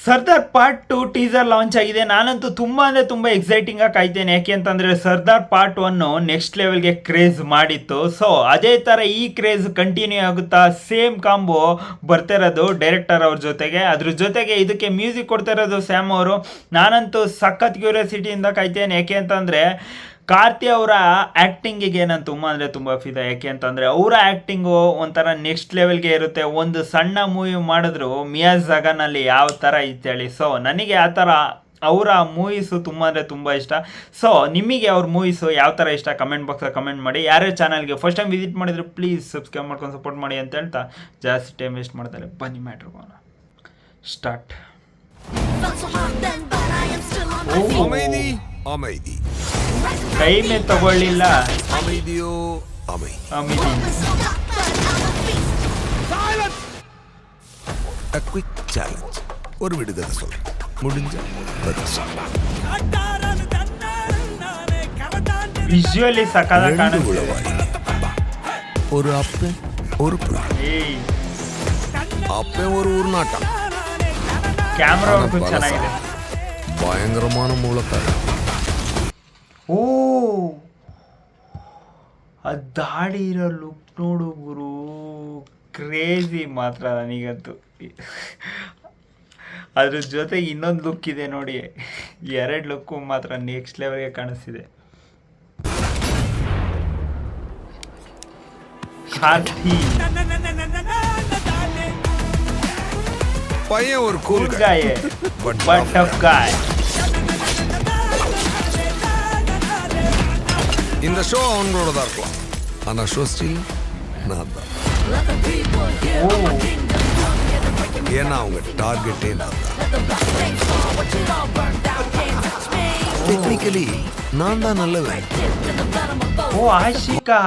Sardar part 2 teaser launch ಆಗಿದೆ. ನಾನಂತೂ ತುಂಬ ಅಂದರೆ ತುಂಬ ಎಕ್ಸೈಟಿಂಗ್ ಆಗಿ ಕಾಯ್ತೇನೆ. ಯಾಕೆ ಅಂತಂದರೆ ಸರ್ದಾರ್ ಪಾರ್ಟ್ 1 ನೆಕ್ಸ್ಟ್ ಲೆವೆಲ್ಗೆ ಕ್ರೇಜ್ ಮಾಡಿತ್ತು. ಸೊ ಅದೇ ಥರ ಈ ಕ್ರೇಜ್ ಕಂಟಿನ್ಯೂ ಆಗುತ್ತಾ, ಸೇಮ್ ಕಾಂಬೋ ಬರ್ತಿರೋದು ಡೈರೆಕ್ಟರ್ ಅವ್ರ ಜೊತೆಗೆ. ಅದ್ರ ಜೊತೆಗೆ ಇದಕ್ಕೆ ಮ್ಯೂಸಿಕ್ ಕೊಡ್ತಾ ಇರೋದು ಸ್ಯಾಮ್ ಅವರು. ನಾನಂತೂ ಸಖತ್ ಕ್ಯೂರಿಯಾಸಿಟಿಯಿಂದ ಕಾಯ್ತೇನೆ. ಯಾಕೆ ಅಂತಂದರೆ ಕಾರ್ತಿ ಅವರ ಆ್ಯಕ್ಟಿಂಗಿಗೆ ನಾನು ತುಂಬ ಅಂದರೆ ತುಂಬ ಫಿದಾ. ಯಾಕೆ ಅಂತಂದರೆ ಅವರ ಆ್ಯಕ್ಟಿಂಗು ಒಂಥರ ನೆಕ್ಸ್ಟ್ ಲೆವೆಲ್ಗೆ ಇರುತ್ತೆ. ಒಂದು ಸಣ್ಣ ಮೂವಿ ಮಾಡಿದ್ರು ಮಿಯಾಜಾಗನಲ್ಲಿ ಯಾವ ಥರ ಇತ್ತೇಳಿ. ಸೊ ನನಗೆ ಆ ಥರ ಅವರ ಮೂವೀಸು ತುಂಬ ಅಂದರೆ ತುಂಬ ಇಷ್ಟ. ಸೊ ನಿಮಗೆ ಅವ್ರ ಮೂವೀಸು ಯಾವ ಥರ ಇಷ್ಟ ಕಮೆಂಟ್ ಬಾಕ್ಸಲ್ಲಿ ಕಮೆಂಟ್ ಮಾಡಿ. ಯಾರೇ ಚಾನಲ್ಗೆ ಫಸ್ಟ್ ಟೈಮ್ ವಿಸಿಟ್ ಮಾಡಿದ್ರು ಪ್ಲೀಸ್ ಸಬ್ಸ್ಕ್ರೈಬ್ ಮಾಡ್ಕೊಂಡು ಸಪೋರ್ಟ್ ಮಾಡಿ ಅಂತ ಹೇಳ್ತಾ ಜಾಸ್ತಿ ಟೈಮ್ ವೇಸ್ಟ್ ಮಾಡ್ತಾರೆ. ಬನ್ನಿ ಮ್ಯಾಟ್ರಿಗೋಣ ಸ್ಟಾರ್ಟ್. ಟೈಮೇ ತಗೊಳ್ಳಿಲ್ಲ. ஒரு விடுதலை சொல் முடிஞ்ச ವಿಜುವಲಿ ಸಕಲ ಕಾಣಿಸ್ತಿದೆ. ஒரு அப்பன் ஒரு அப்பன் ஒரு ஊர்நாட்டம். ಕ್ಯಾಮ್ರಾ ವರ್ಕ್ ಚೆನ್ನಾಗಿದೆ. பயங்கரமான மூலக்கார. ಓ ಆ ದಾಡಿ ಇರೋ ಲುಕ್ ನೋಡು ಗುರು, ಕ್ರೇಜಿ ಮಾತ್ರ ನನಗಂತೂ. ಅದ್ರ ಜೊತೆಗೆ ಇನ್ನೊಂದು ಲುಕ್ ಇದೆ ನೋಡಿ, ಎರಡು ಲುಕ್ಕು ಮಾತ್ರ ನೆಕ್ಸ್ಟ್ ಲೆವೆಲ್ಗೆ ಕಾಣಿಸ್ತಿದೆ. ಕಾರ್ತಿ பையன் ஒரு cool guy but tough guy. இந்த ஷோ அவங்களோட தான் இருக்கலாம், ஆனா ஷோ ஸ்டில் நான் தான். ஏன்னா அவங்க டார்கெட்டே நான் தான். டெக்னிக்கலி நான் தான் நல்லவன். ಓ ಆಶಿಕಾ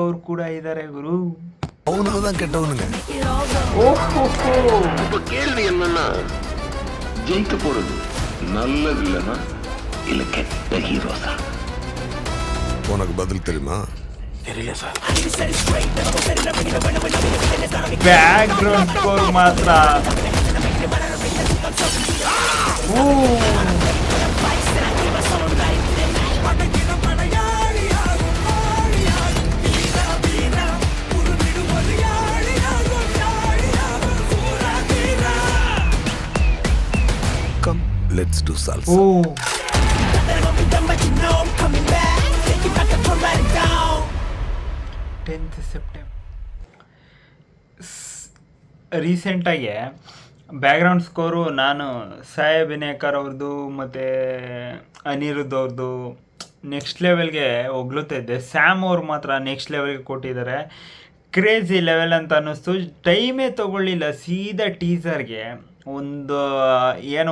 ಅವ್ರು ಕೂಡ ಇದ್ದಾರೆ ಗುರು. அவனுங்க தான் கெட்டவனுங்க. இப்ப கேள்வி என்னன்னா, ஜெயிக்க போறது நல்ல வில்லனா இல்ல கெட்ட ஹீரோஸா? உனக்கு பதில் தெரியுமா? தெரியல சார். ಬ್ಯಾಕ್ ಗ್ರೌಂಡ್ ಸ್ಕೋರ್ ಮಾತ್ರ Come, let's do salsa. 10th September. ರೀಸೆಂಟಾಗಿ ಬ್ಯಾಕ್ಗ್ರೌಂಡ್ ಸ್ಕೋರು ನಾನು ಸಾಯಿ ಅಭಿನಯಕರ್ ಅವ್ರದ್ದು ಮತ್ತು ಅನಿರುದ್ಧ್ ಅವ್ರದ್ದು ನೆಕ್ಸ್ಟ್ ಲೆವೆಲ್ಗೆ ಹೊಗಳುತ್ತಾ ಇದ್ದೆ. ಸ್ಯಾಮ್ ಅವ್ರು ಮಾತ್ರ ನೆಕ್ಸ್ಟ್ ಲೆವೆಲ್ಗೆ ಕೊಟ್ಟಿದ್ದಾರೆ. ಕ್ರೇಜಿ ಲೆವೆಲ್ ಅಂತ ಅನ್ನಿಸ್ತು. ಟೈಮೇ ತೊಗೊಳ್ಳಿಲ್ಲ, ಸೀದಾ ಟೀಸರ್ಗೆ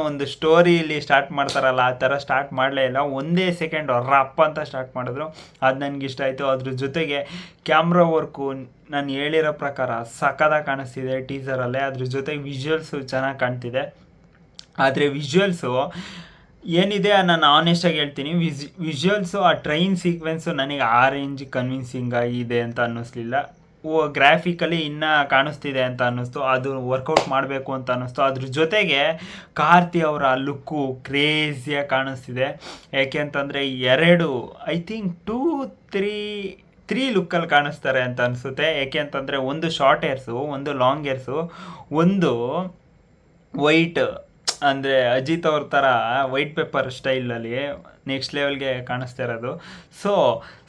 ಒಂದು ಸ್ಟೋರಿಯಲ್ಲಿ ಸ್ಟಾರ್ಟ್ ಮಾಡ್ತಾರಲ್ಲ ಆ ಥರ ಸ್ಟಾರ್ಟ್ ಮಾಡಲೇ ಇಲ್ಲ. ಒಂದೇ ಸೆಕೆಂಡ್ ರಪ್ಪ ಅಂತ ಸ್ಟಾರ್ಟ್ ಮಾಡಿದ್ರು. ಅದು ನನಗೆ ಇಷ್ಟ ಆಯಿತು. ಅದ್ರ ಜೊತೆಗೆ ಕ್ಯಾಮ್ರಾ ವರ್ಕು ನಾನು ಹೇಳಿರೋ ಪ್ರಕಾರ ಸಖತ್ತಾಗಿ ಕಾಣಿಸ್ತಿದೆ ಟೀಸರಲ್ಲೇ. ಅದ್ರ ಜೊತೆಗೆ ವಿಜುವಲ್ಸು ಚೆನ್ನಾಗಿ ಕಾಣ್ತಿದೆ. ಆದರೆ ವಿಜುವಲ್ಸು ಏನಿದೆ ನಾನು ಆನೆಸ್ಟಾಗಿ ಹೇಳ್ತೀನಿ, ವಿಜುವಲ್ಸು ಆ ಟ್ರೈನ್ ಸೀಕ್ವೆನ್ಸು ನನಗೆ ಆ ರೇಂಜ್ ಕನ್ವಿನ್ಸಿಂಗ್ ಆಗಿದೆ ಅಂತ ಅನ್ನಿಸ್ಲಿಲ್ಲ. ಗ್ರಾಫಿಕಲಿ ಇನ್ನೂ ಕಾಣಿಸ್ತಿದೆ ಅಂತ ಅನ್ನಿಸ್ತು. ಅದು ವರ್ಕೌಟ್ ಮಾಡಬೇಕು ಅಂತ ಅನ್ನಿಸ್ತು. ಅದ್ರ ಜೊತೆಗೆ ಕಾರ್ತಿ ಅವರ ಲುಕ್ಕು ಕ್ರೇಜಿಯಾಗಿ ಕಾಣಿಸ್ತಿದೆ. ಯಾಕೆ ಅಂತಂದರೆ ಐ ಥಿಂಕ್ 2-3 ಲುಕ್ಕಲ್ಲಿ ಕಾಣಿಸ್ತಾರೆ ಅಂತ ಅನಿಸುತ್ತೆ. ಯಾಕೆ ಅಂತಂದರೆ ಒಂದು ಶಾರ್ಟ್ ಹೇರ್ಸು, ಒಂದು ಲಾಂಗ್ ಹೇರ್ಸು, ಒಂದು ವೈಟ್ ಅಂದರೆ ಅಜಿತ್ ಅವ್ರ ಥರ ವೈಟ್ ಪೇಪರ್ ಸ್ಟೈಲಲ್ಲಿ ನೆಕ್ಸ್ಟ್ ಲೆವೆಲ್ಗೆ ಕಾಣಿಸ್ತಾ ಇರೋದು. ಸೊ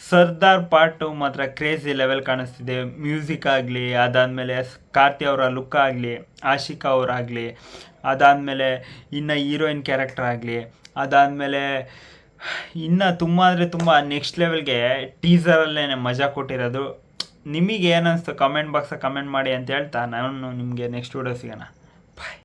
ಸರ್ದಾರ್ ಪಾರ್ಟ್ 2 ಮಾತ್ರ ಕ್ರೇಜಿ ಲೆವೆಲ್ ಕಾಣಿಸ್ತಿದೆ. ಮ್ಯೂಸಿಕ್ ಆಗಲಿ, ಅದಾದಮೇಲೆ ಕಾರ್ತಿ ಅವರ ಲುಕ್ ಆಗಲಿ, ಆಶಿಕಾ ಅವರಾಗಲಿ, ಅದಾದಮೇಲೆ ಇನ್ನು ಹೀರೋಯಿನ್ ಕ್ಯಾರೆಕ್ಟರ್ ಆಗಲಿ, ಅದಾದಮೇಲೆ ಇನ್ನು ತುಂಬ ಅಂದರೆ ತುಂಬ ನೆಕ್ಸ್ಟ್ ಲೆವೆಲ್ಗೆ ಟೀಸರಲ್ಲೇ ಮಜಾ ಕೊಟ್ಟಿರೋದು. ನಿಮಗೆ ಏನನ್ನಿಸ್ತು ಕಮೆಂಟ್ ಬಾಕ್ಸಲ್ಲಿ ಕಮೆಂಟ್ ಮಾಡಿ ಅಂತ ಹೇಳ್ತಾ ನಾನು ನಿಮಗೆ ನೆಕ್ಸ್ಟ್ ವಿಡಿಯೋ ಸಿಗೋಣ. ಬಾಯ್.